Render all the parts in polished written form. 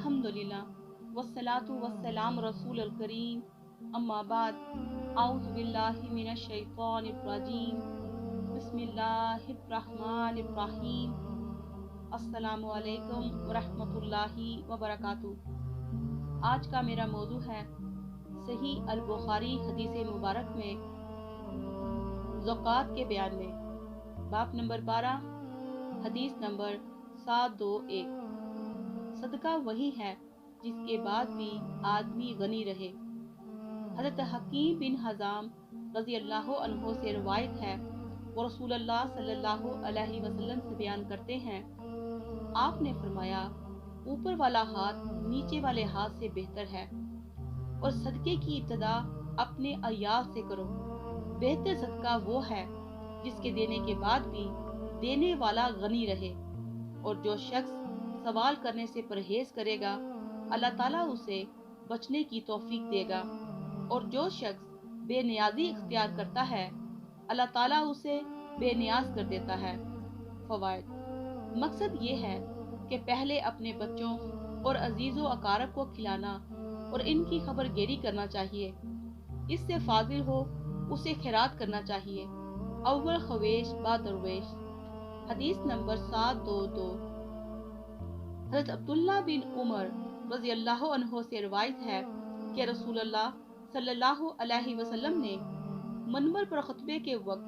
अल्हम्दुलिल्लाह वस्सलातु वस्सलाम रसूल करीम अम्मा बाद आऊज़ु बिल्लाहि मिनश शैतानिर रजीम बिस्मिल्लाहिर रहमानिर रहीम अस्सलामु अलैकुम वरहमतुल्लाहि वबरकातुहू। आज का मेरा मौजू है सही अल बुखारी हदीस मुबारक में ज़कात के बयान में, बाब नंबर 12 हदीस नंबर 721। सदका वही है जिसके बाद भी आदमी गनी रहे। हज़रत हकीम बिन हज़ाम रज़ी अल्लाह अन्हो से रवायत है, वो रसूलुल्लाह सल्लल्लाहु अलैहि वसल्लम से बयान करते हैं, आपने फरमाया, ऊपर वाला हाथ नीचे वाले हाथ से बेहतर है और सदके की इब्तिदा अपने अयाल से करो। बेहतर सदका वो है जिसके देने के बाद भी देने वाला गनी रहे, और जो शख्स सवाल करने से परहेज करेगा अल्लाह ताला उसे बचने की तौफीक देगा, और जो शख्स बेनियाजी इख्तियार करता है अल्लाह ताला उसे बेनियाज कर देता है। फवाइद। मकसद ये है कि पहले अपने बच्चों और अजीज़ों अकारब को खिलाना और इनकी खबरगेरी करना चाहिए। इससे फाजिल हो उसे खैरात करना चाहिए। अव्वल खवेश बा दरवेश। हदीस नंबर 722। हज़रत अब्दुल्ला बिन उमर रज़ी अल्लाह अन्हो से रवायत है कि रसूलुल्लाह सल्लल्लाहु अलैहि वसल्लम ने मनबर पर खुतबे के वक्त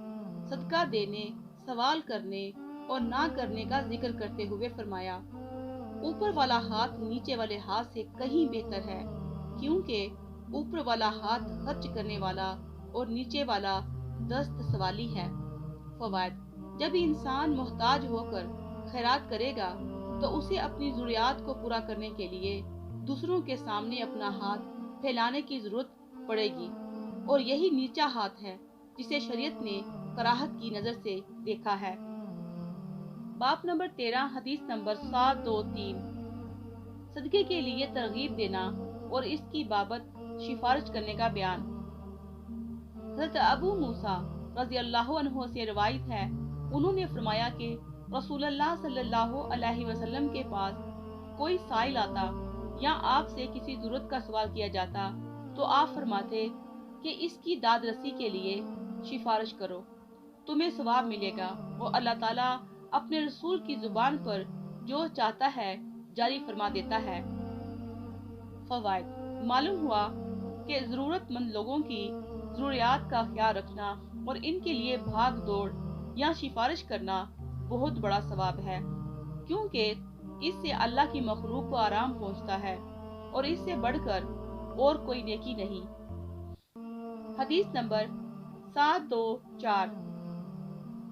सदका देने, सवाल करने और ना करने का जिक्र करते हुए फरमाया, ऊपर वाला हाथ नीचे वाले हाथ से कहीं बेहतर है, क्योंकि ऊपर वाला हाथ खर्च करने वाला और नीचे वाला दस्त सवाली है। फवाइद। जब इंसान मोहताज होकर खैरात करेगा तो उसे अपनी ज़रूरियात को पूरा करने के लिए दूसरों के सामने अपना हाथ फैलाने की जरूरत पड़ेगी, और यही नीचा हाथ है जिसे शरीयत ने कराहत की नज़र से देखा है। बाब नंबर 13 हदीस नंबर 723। सदके के लिए तरगीब देना और इसकी बाबत सिफारिश करने का बयान। हज़रत अबू मूसा रज़ी अल्लाह अन्हु से रवायत है, उन्होंने फरमाया कि रसूलुल्लाह सल्लल्लाहु अलैहि वसल्लम के पास कोई साइल आता या आपसे किसी जरूरत का सवाल किया जाता तो आप फरमाते कि इसकी दाद रसी के लिए सिफारिश करो, तुम्हें सवाब मिलेगा, और अल्लाह ताला अपने रसूल की जुबान पर जो चाहता है जारी फरमा देता है। फवाइद। मालूम हुआ कि ज़रूरतमंद लोगों की ज़रूरियात का ख्याल रखना और इनके लिए भाग दौड़ या सिफारिश करना बहुत बड़ा सवाब है, क्योंकि इससे अल्लाह की मखलूक को आराम पहुंचता है और इससे बढ़कर और कोई नेकी नहीं। हदीस नंबर 724।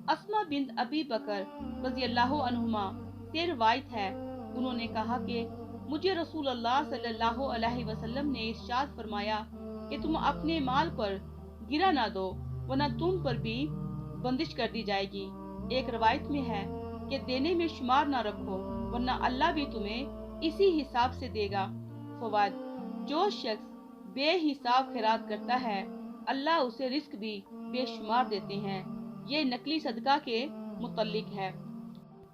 अस्मा बिन अबी बकर रज़ी अल्लाह अन्हुमा से रवायत है, उन्होंने कहा कि मुझे रसूलुल्लाह सल्लल्लाहु अलैहि वसल्लम ने इरशाद फरमाया कि तुम अपने माल पर गिरा ना दो, वरना तुम पर भी बंदिश कर दी जाएगी। एक रवायत में है कि देने में शुमार ना रखो, वरना अल्लाह भी तुम्हें इसी हिसाब से देगा। फवाद। जो शख्स बेहिसाब खैरात करता है अल्लाह उसे रिस्क भी बेशुमार देते हैं। ये नकली सदका के मुतल्लिक है।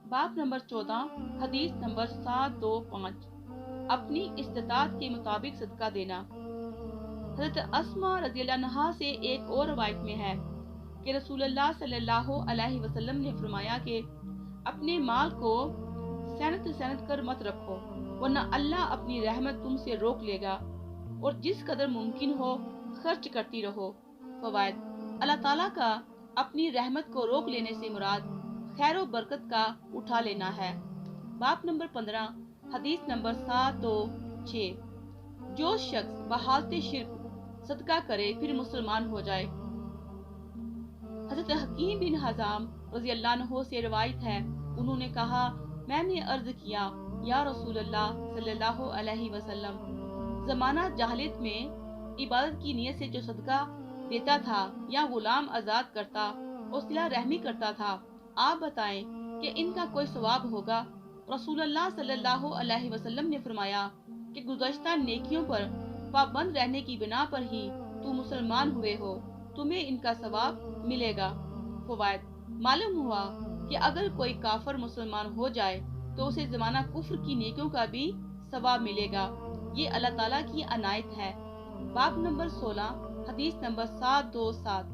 बाब नंबर 14 हदीस नंबर 725। अपनी इस्तिताअत के मुताबिक सदका देना। हज़रत अस्मा रज़ियल्लाहु अन्हा से एक और रवायत में है कि रसूलुल्लाह सल्लल्लाहु अलैहि वसल्लम ने फरमाया कि अपने माल को सेनत कर मत रखो, वरना अल्लाह अपनी रहमत तुमसे रोक लेगा, और जिस कदर मुमकिन हो खर्च करती रहो। फवाइद। अल्लाह ताला का अपनी रहमत को रोक लेने से मुराद खैर व बरकत का उठा लेना है। बाब नंबर 15 हदीस नंबर 726। जो शख्स बहालते शिर्क सदका करे फिर मुसलमान हो जाए। हज़रत हकीम बिन हज़ाम रज़ी अल्लाह अन्हु से रवायत है, उन्होंने कहा, मैंने अर्ज किया, या रसूलल्लाह सल्लल्लाहु अलैहि वसल्लम, ज़माना जाहिलियत में इबादत की नीयत से जो सदका देता था या गुलाम आज़ाद करता और सिला रहमी करता था, आप बताएं कि इनका कोई सवाब होगा? रसूलुल्लाह सल्लल्लाहु अलैहि वसल्लम ने फरमाया कि गुज़श्ता नेकियों पर पाबंद रहने की बिना पर ही तुम मुसलमान हुए हो, तुम्हें इनका सवाब मिलेगा। फवाइद। मालूम हुआ कि अगर कोई काफर मुसलमान हो जाए तो उसे ज़माना कुफ्र की नेकियों का भी ثواب ملے گا۔ یہ اللہ تعالیٰ کی عنایت ہے۔ باب نمبر 16 حدیث نمبر 727۔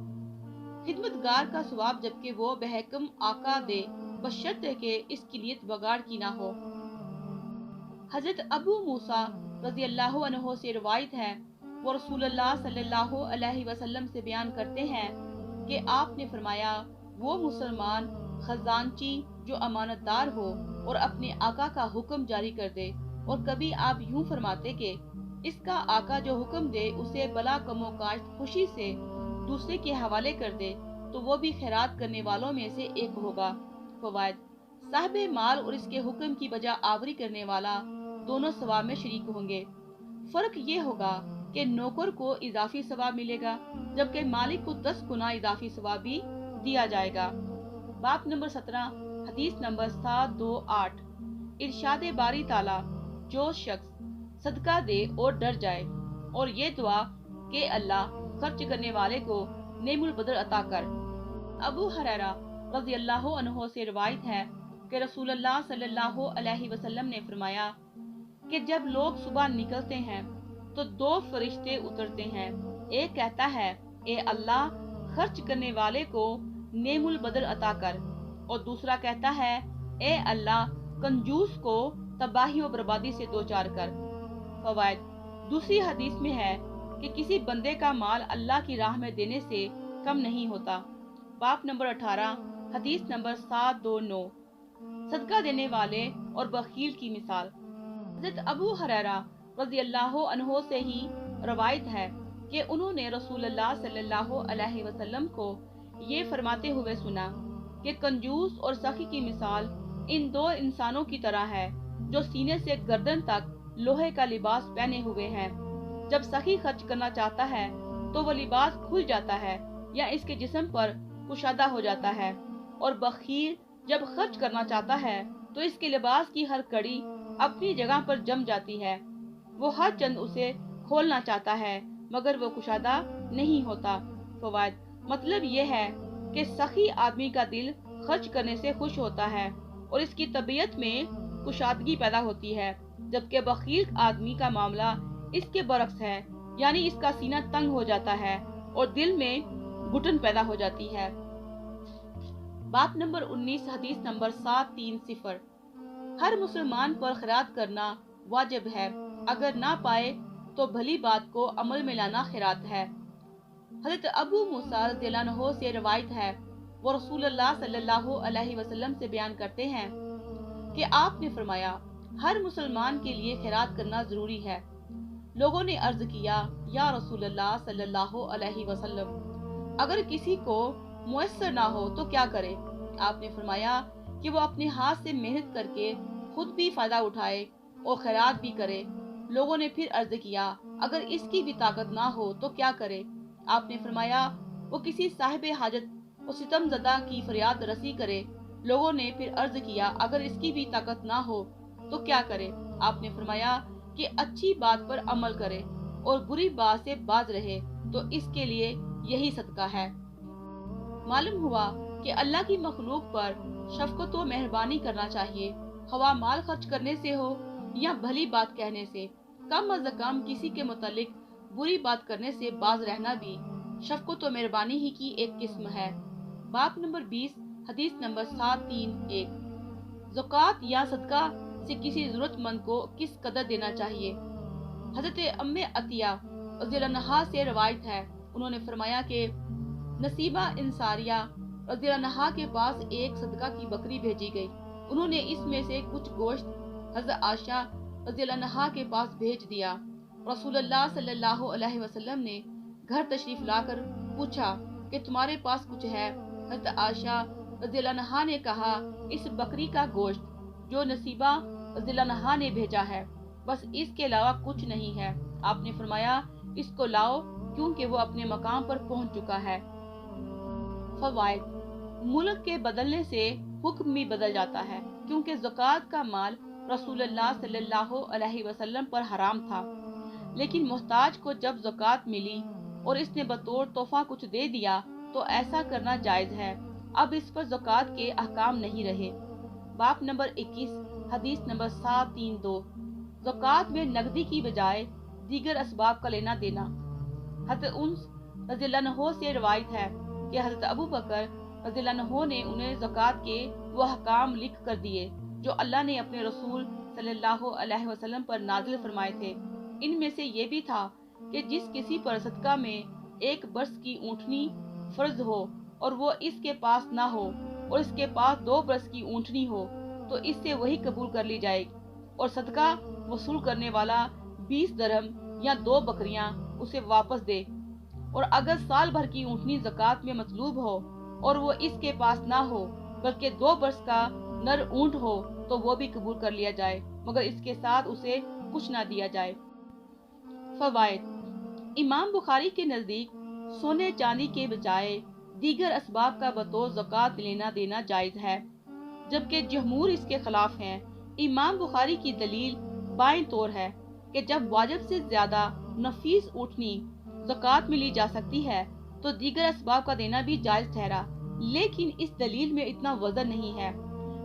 خدمتگار کا ثواب جبکہ وہ بحکم آقا دے، بشرطے کہ اس کی نیت بگاڑ کی نہ ہو۔ حضرت ابو موسیٰ رضی اللہ عنہ سے روایت ہے، وہ رسول اللہ صلی اللہ علیہ وسلم سے بیان کرتے ہیں کہ آپ نے فرمایا، وہ مسلمان خزانچی جو امانت دار ہو اور اپنے آقا کا حکم جاری کر دے، اور کبھی آپ یوں فرماتے کہ اس کا آقا جو حکم دے اسے بلا کم و کاشت خوشی سے دوسرے کے حوالے کر دے تو وہ بھی خیرات کرنے والوں میں سے ایک ہوگا۔ فوائد: صاحب مال اور اس کے حکم کی بجا آوری کرنے والا دونوں ثواب میں شریک ہوں گے۔ فرق یہ ہوگا کہ نوکر کو اضافی ثواب ملے گا جبکہ مالک کو 10 گنا اضافی ثواب بھی دیا جائے گا۔ باب نمبر 17 حدیث نمبر 728۔ ارشاد باری تعالیٰ، جو شخص صدقہ دے اور ڈر جائے، اور یہ دعا کہ اللہ خرچ کرنے والے کو نعم البدل عطا کر۔ ابو ہریرہ رضی اللہ عنہ سے روایت ہے کہ رسول اللہ صلی اللہ علیہ وسلم نے فرمایا کہ جب لوگ صبح نکلتے ہیں تو 2 فرشتے اترتے ہیں، ایک کہتا ہے اے اللہ خرچ کرنے والے کو نعم البدل عطا کر، اور دوسرا کہتا ہے اے اللہ کنجوس کو تباہی و بربادی سے دوچار کر۔ فوائد: دوسری حدیث میں ہے کہ کسی بندے کا مال اللہ کی راہ میں دینے سے کم نہیں ہوتا۔ باب نمبر 18 حدیث نمبر 729۔ صدقہ دینے والے اور بخیل کی مثال۔ حضرت ابو ہریرہ رضی اللہ عنہ سے ہی روایت ہے کہ انہوں نے رسول اللہ صلی اللہ علیہ وسلم کو یہ فرماتے ہوئے سنا کہ کنجوس اور سخی کی مثال ان 2 انسانوں کی طرح ہے جو سینے سے گردن تک لوہے کا لباس پہنے ہوئے ہیں۔ جب سخی خرچ کرنا چاہتا ہے تو وہ لباس کھل جاتا ہے یا اس کے جسم پر کشادہ ہو جاتا ہے، اور بخیل جب خرچ کرنا چاہتا ہے تو اس کے لباس کی ہر کڑی اپنی جگہ پر جم جاتی ہے۔ وہ ہر چند اسے کھولنا چاہتا ہے مگر وہ کشادہ نہیں ہوتا۔ فوائد: مطلب یہ ہے کہ سخی آدمی کا دل خرچ کرنے سے خوش ہوتا ہے اور اس کی طبیعت میں کشادگی پیدا ہوتی ہے، جبکہ بخیل آدمی کا معاملہ اس کے برعکس ہے، یعنی اس کا سینہ تنگ ہو جاتا ہے اور دل میں گھٹن پیدا ہو جاتی ہے۔ باب نمبر 19 حدیث نمبر 730۔ ہر مسلمان پر خیرات کرنا واجب ہے، اگر نہ پائے تو بھلی بات کو عمل میں لانا خیرات ہے۔ حضرت ابو موسیٰ رضی اللہ عنہ سے روایت ہے، وہ رسول اللہ صلی اللہ علیہ وسلم سے بیان کرتے ہیں کہ آپ نے فرمایا، ہر مسلمان کے لیے خیرات کرنا ضروری ہے۔ لوگوں نے عرض کیا، یا رسول اللہ صلی اللہ علیہ وسلم، اگر کسی کو میسر نہ ہو تو کیا کرے؟ آپ نے فرمایا کہ وہ اپنے ہاتھ سے محنت کر کے خود بھی فائدہ اٹھائے اور خیرات بھی کرے۔ لوگوں نے پھر عرض کیا، اگر اس کی بھی طاقت نہ ہو تو کیا کرے؟ آپ نے فرمایا، وہ کسی صاحب حاجت و ستم زدہ کی فریاد رسی کرے۔ لوگوں نے پھر عرض کیا، اگر اس کی بھی طاقت نہ ہو تو کیا کرے؟ آپ نے فرمایا کہ اچھی بات پر عمل کرے اور بری بات سے باز رہے تو اس کے لیے یہی صدقہ ہے۔ معلوم ہوا کہ اللہ کی مخلوق پر شفقت و مہربانی کرنا چاہیے، خواہ مال خرچ کرنے سے ہو یا بھلی بات کہنے سے۔ کم از کم کسی کے متعلق بری بات کرنے سے باز رہنا بھی شفقت و مہربانی ہی کی ایک قسم ہے۔ باب نمبر 20 حدیث نمبر 731۔ زکوٰۃ یا صدقہ سے کسی ضرورت مند کو کس قدر دینا چاہیے۔ حضرت ام عطیہ رضی اللہ عنہا سے روایت ہے، انہوں نے فرمایا کہ نصیبہ انصاریہ رضی اللہ عنہا کے پاس ایک صدقہ کی بکری بھیجی گئی۔ انہوں نے اس میں سے کچھ گوشت حضرت عائشہ رضی اللہ عنہا کے پاس بھیج دیا۔ رسول اللہ صلی اللہ علیہ وسلم نے گھر تشریف لا کر پوچھا کہ تمہارے پاس کچھ ہے؟ حضرت عائشہ رضی اللہ عنہا نے کہا، اس بکری کا گوشت جو نصیبہ رضی اللہ عنہا نے بھیجا ہے، بس اس کے علاوہ کچھ نہیں ہے۔ آپ نے فرمایا، اس کو لاؤ کیونکہ وہ اپنے مقام پر پہنچ چکا ہے۔ فوائد: ملک کے بدلنے سے حکم بھی بدل جاتا ہے، کیونکہ زکوٰۃ کا مال رسول اللہ صلی اللہ علیہ وسلم پر حرام تھا، لیکن محتاج کو جب زکوٰۃ ملی اور اس نے بطور تحفہ کچھ دے دیا تو ایسا کرنا جائز ہے۔ اب اس پر زکوٰۃ کے احکام نہیں رہے۔ باب نمبر 21 حدیث نمبر 732۔ ज़कात में नकदी की बजाय दीगर असबाब का लेना देना। हज़रत उन्स रज़ियल्लाहु अन्हु से रवायत है कि हज़रत अबू बकर रज़ियल्लाहु अन्हु ने उन्हें ज़कात के वो अहकाम लिख कर दिए जो अल्लाह ने अपने रसूल सल्लल्लाहु अलैहि वसल्लम पर नाजिल फरमाए थे। इनमें से ये भी था कि जिस किसी पर सदका में 1 बरस की ऊँटनी फर्ज हो और वो इसके पास ना हो और इसके पास 2 बरस की ऊँटनी हो तो इससे वही कबूल कर ली जाएगी और सदका वसूल करने वाला 20 दरहम या 2 बकरियां उसे वापस दे। और अगर साल भर की ऊँटनी ज़कात में मतलूब हो और वो इसके पास ना हो बल्कि 2 बरस का नर ऊँट हो तो वो भी कबूल कर लिया जाए, मगर इसके साथ उसे कुछ ना दिया जाए। फवाइद। इमाम बुखारी के नज़दीक सोने चांदी के बजाय दीगर असबाब का बतौर ज़कात लेना देना जायज़ है, जबकि जमहूर इसके खिलाफ हैं। इमाम बुखारी की दलील बाएं तौर है कि जब वाजिब से ज़्यादा नफीस ऊँटनी ज़कात में ली जा सकती है तो दीगर असबाब का देना भी जायज़ ठहरा, लेकिन इस दलील में इतना वजन नहीं है,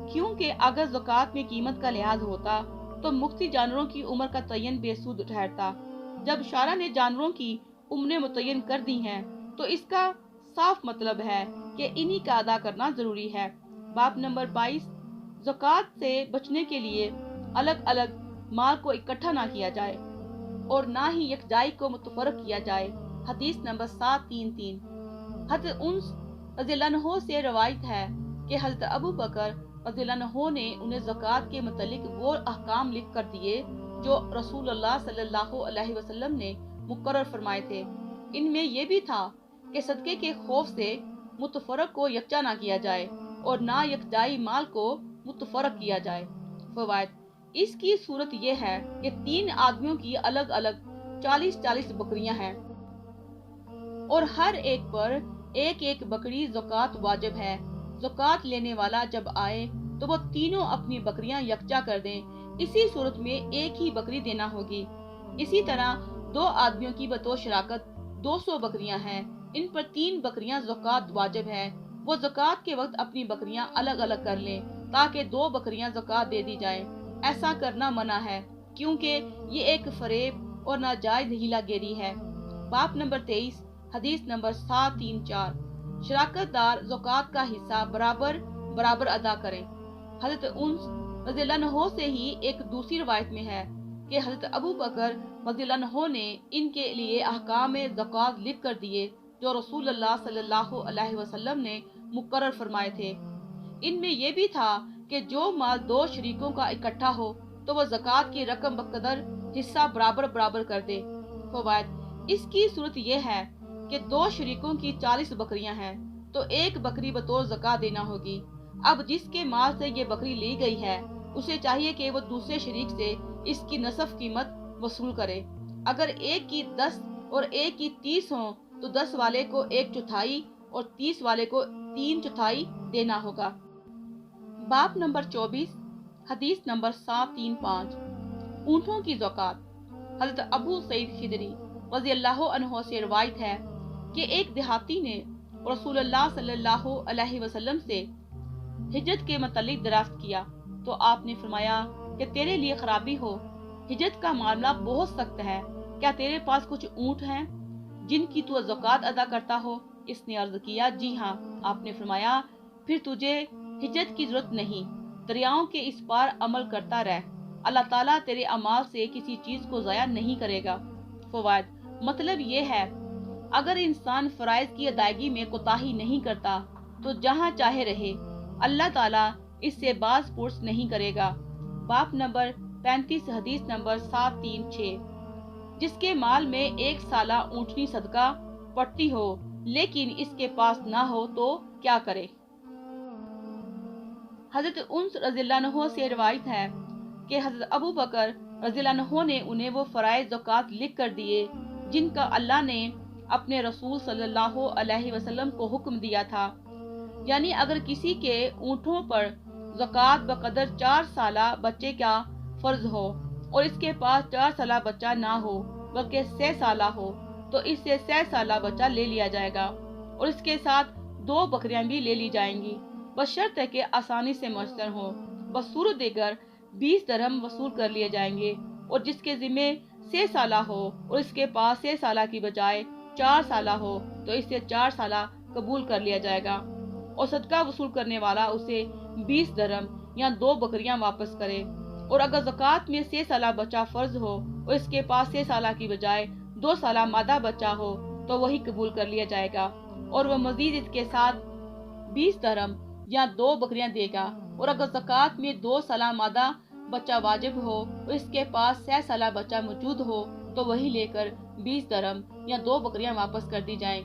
क्योंकि अगर ज़कात में कीमत का लिहाज होता तो मुख्ती जानवरों की उम्र का तयन बेसूद ठहरता। जब शारा ने जानवरों की उम्रें मुतय्यन कर दी हैं तो इसका साफ मतलब है कि इन्हीं का अदा करना जरूरी है। बाब नंबर 22। ज़कात से बचने के लिए अलग अलग माल को इकट्ठा ना किया जाए और ना ही यकजाई को मुतफरक किया जाए। हदीस नंबर 733। हज़रत उन्स रज़ियल्लाहु अन्हु से रवायत है कि हज़रत अबू बकर रज़ियल्लाहु अन्हु ने उन्हें ज़कात के मुतल्लिक वो अहकाम लिख कर दिए जो रसूलुल्लाह सल्लल्लाहु अलैहि वसल्लम ने मुकर्रर फरमाए थे। इनमें यह भी था कि सदके के खौफ से मुतफरक को यकजा ना किया जाए और ना यकजाई माल को मुतफरक किया जाए। फवाइद। इसकी सूरत यह है कि 3 आदमियों की अलग अलग 40-40 बकरियां हैं और हर एक पर एक एक बकरी ज़कात वाजिब है। ज़कात लेने वाला जब आए तो वो तीनों अपनी बकरियां यकजा कर दें। इसी सूरत में एक ही बकरी देना होगी। इसी तरह 2 आदमियों की बतौर शराकत 200 बकरियां हैं। इन पर 3 बकरियां ज़कात वाजिब है। वो ज़कात के वक्त अपनी बकरियां अलग अलग कर लें ताकि 2 बकरियां ज़कात दे दी जाए। ऐसा करना मना है क्योंकि ये एक फरेब और नाजायज हीलागिरी है। बाब नंबर 23। हदीस नंबर 734। शराकतदार ज़कात का हिस्सा बराबर बराबर अदा करें। हज़रत उन्स रज़ियल्लाहु अन्हु से ही एक दूसरी रवायत में है कि हज़रत अबू बकर रज़ियल्लाहु अन्हु ने इनके लिए अहकाम ज़कात लिख कर दिए जो रसूलुल्लाह सल्लल्लाहु अलैहि वसल्लम ने मुकर्रर फरमाए थे। इनमें यह भी था कि जो माल 2 शरीकों का इकट्ठा हो तो वह ज़कात की रकम बकदर हिस्सा बराबर बराबर कर दे। फवाइद। इसकी सूरत यह है कि 2 शरीकों की 40 बकरियां हैं तो एक बकरी बतौर ज़कात देना होगी। अब जिसके माल से ये बकरी ली गई है उसे चाहिए कि वो दूसरे शरीक से इसकी नसफ कीमत वसूल करे। अगर एक की 10 और एक की 30 हो तो 10 वाले को 1/4 और 30 वाले को 3/4 देना होगा। बाब नंबर 24। हदीस नंबर 735। ऊँटों की ज़कात। हज़रत अबू सईद खिदरी रज़ियल्लाहु अन्हु से रवायत है कि एक देहाती ने रसूलुल्लाह सल्लल्लाहु अलैहि वसल्लम से हिजरत के मतलब दराफ्त किया तो आपने फरमाया कि तेरे लिए खराबी हो, हिजरत का मामला बहुत सख्त है, क्या तेरे पास कुछ ऊँट हैं जिनकी तू ज़कात अदा करता हो? इसने अर्ज किया, जी हाँ। आपने फरमाया, फिर तुझे हिजरत की जरूरत नहीं, दरियाओं के इस पार अमल करता रह, अल्लाह ताला तेरे अमाल से किसी चीज को ज़ाया नहीं करेगा। फवाइद। मतलब ये है अगर इंसान फराइज की अदायगी में कोताही नहीं करता तो जहाँ चाहे रहे, अल्लाह ताला इससे बाज पुर्स नहीं करेगा। बाब नंबर 35। हदीस नंबर 736। जिसके माल में 1 साला ऊँटनी सदका पड़ती हो लेकिन इसके पास ना हो तो क्या करे? हजरत उन्स रज़ियल्लाहु अन्हु से रवायत है कि हजरत अबू बकर रज़ियल्लाहु अन्हु ने उन्हें वो फराइज ज़कात लिख कर दिए जिनका अल्लाह ने अपने रसूल सल्लल्लाहु अलैहि वसल्लम को हुक्म दिया था। यानी अगर किसी के ऊँटों पर ज़कात बकदर 4 साला बच्चे का फर्ज हो और इसके पास 4 साला बच्चा ना हो बल्कि 6 साला हो तो इससे 6 साला बच्चा ले लिया जाएगा और इसके साथ 2 बकरियां भी ले ली जाएंगी, बशर्ते कि आसानी से मयस्सर हो। बसूरत देकर 20 दरहम वसूल कर लिए जाएंगे اور جس کے ذمے 6 سالہ ہو اور اس کے پاس 6 سالہ کی بجائے 4 سالہ ہو تو اسے 4 سالہ قبول کر لیا جائے گا، اور صدقہ وصول کرنے والا اسے 20 درہم یا 2 بکریاں واپس کرے۔ اور اگر زکوٰۃ میں 6 سالہ بچہ فرض ہو اور اس کے پاس 6 سالہ کی بجائے 2 سالہ مادہ بچہ ہو تو وہی قبول کر لیا جائے گا، اور وہ مزید اس کے ساتھ 20 درہم یا 2 بکریاں دے گا۔ اور اگر زکوٰۃ میں 2 سالہ مادہ بچہ واجب ہو اور اس کے پاس 6 سالہ بچہ موجود ہو تو وہی لے کر 20 درہم یا 2 بکریاں واپس کر دی جائیں۔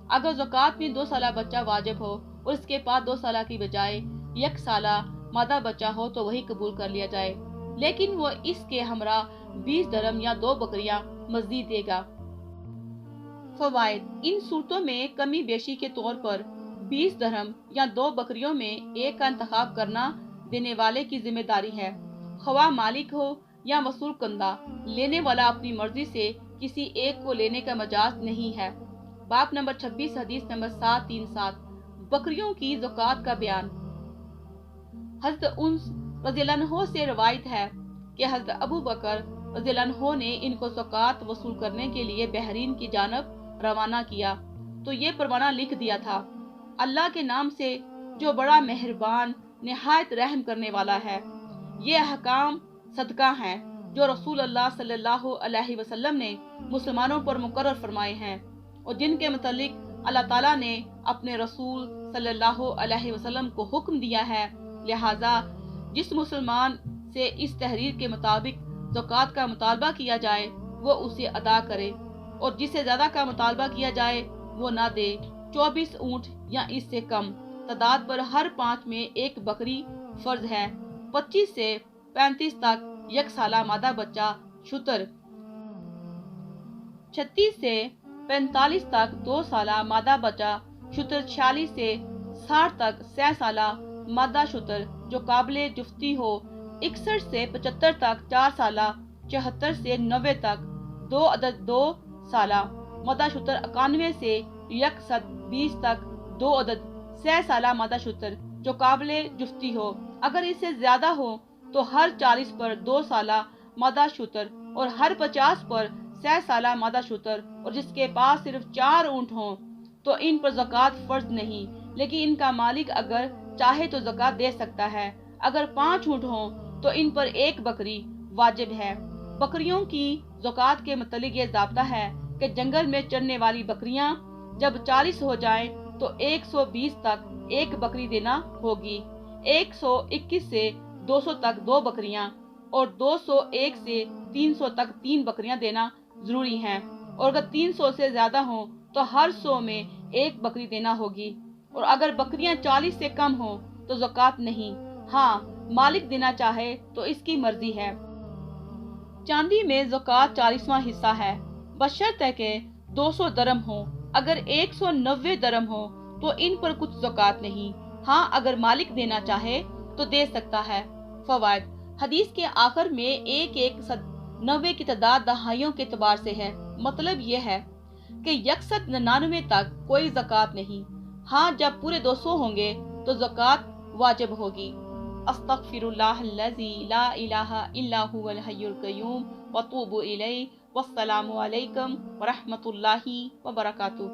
اگر زکوٰۃ میں 2 سالہ بچہ واجب ہو اور اس کے پاس 2 سالہ کی بجائے 1 سالہ مادہ بچہ ہو تو وہی قبول کر لیا جائے، لیکن وہ اس کے ہمراہ 20 درہم یا 2 بکریاں مزید دے گا۔ فوائد: ان صورتوں میں کمی بیشی کے طور پر 20 درہم یا 2 بکریوں میں ایک کا انتخاب کرنا دینے والے کی ذمہ داری ہے، خواہ مالک ہو یا وصول کنندہ۔ لینے والا اپنی مرضی سے کسی ایک کو لینے کا مجاز نہیں ہے۔ باب نمبر 26، حدیث نمبر 737، بکریوں کی زکوٰۃ کا بیان۔ حضرت انس رضی اللہ عنہ سے روایت ہے کہ حضرت ابو بکر رضی اللہ عنہ نے ان کو زکوٰۃ وصول کرنے کے لیے بحرین کی جانب روانہ کیا تو یہ پروانہ لکھ دیا تھا: اللہ کے نام سے جو بڑا مہربان نہایت رحم کرنے والا ہے۔ یہ احکام صدقہ ہیں جو رسول اللہ صلی اللہ علیہ وسلم نے مسلمانوں پر مقرر فرمائے ہیں، اور جن کے متعلق اللہ تعالیٰ نے اپنے رسول صلی اللہ علیہ وسلم کو حکم دیا ہے، لہٰذا جس مسلمان سے اس تحریر کے مطابق زکوٰۃ کا مطالبہ کیا جائے وہ اسے ادا کرے، اور جس سے زیادہ کا مطالبہ کیا جائے وہ نہ دے۔ 24 اونٹ یا اس سے کم تعداد پر ہر 5 میں ایک بکری فرض ہے۔ 25 سے 35 تک 1 سالہ مادہ بچہ شتر۔ 36 سے 45 تک 2 سالہ مادہ بچہ شتر۔ 46 سے 60 تک 6 سالہ مادہ شتر جو قابل جفتی ہو۔ 61 سے 75 تک 4 سالہ۔ 74 سے 90 تک 2 عدد 2 سالہ مادہ شتر۔ 91 سے 120 تک 2 عدد 6 سالہ مادہ شتر جو قابل جفتی ہو۔ اگر اس سے زیادہ ہو تو ہر 40 پر 2 سالہ مادہ شتر اور ہر 50 پر 6 سالہ مادہ شتر، اور جس کے پاس صرف 4 اونٹ ہوں تو ان پر زکوٰۃ فرض نہیں، لیکن ان کا مالک اگر چاہے تو زکوٰۃ دے سکتا ہے۔ اگر 5 اونٹ ہوں تو ان پر 1 بکری واجب ہے۔ بکریوں کی زکوٰۃ کے متعلق یہ ضابطہ ہے کہ جنگل میں چرنے والی بکریاں جب 40 ہو جائیں تو 120 تک 1 بکری دینا ہوگی، 121 سے 200 تک 2 بکریاں، اور 201 سے 300 تک 3 بکریاں دینا ضروری ہیں، اور اگر 300 سے زیادہ ہوں تو ہر 100 میں 1 بکری دینا ہوگی، اور اگر بکریاں 40 سے کم ہوں تو زکوٰۃ نہیں، ہاں مالک دینا چاہے تو اس کی مرضی ہے۔ چاندی میں زکوٰۃ 40واں حصہ ہے، بشرطے کہ 200 درہم ہوں۔ اگر 190 درہم ہوں تو ان پر کچھ زکوٰۃ نہیں، ہاں اگر مالک دینا چاہے تو دے سکتا ہے۔ فوائد: حدیث کے آخر میں 90 کی تعداد دہائیوں کے اعتبار سے ہے، مطلب یہ ہے کہ 199 تک کوئی زکوٰۃ نہیں، ہاں جب پورے 200 ہوں گے تو زکوٰۃ واجب ہوگی۔ استغفر اللہ الذی لا الہ الا هو الحی القیوم واتوب الیہ، والسلام علیکم ورحمۃ اللہ وبرکاتہ۔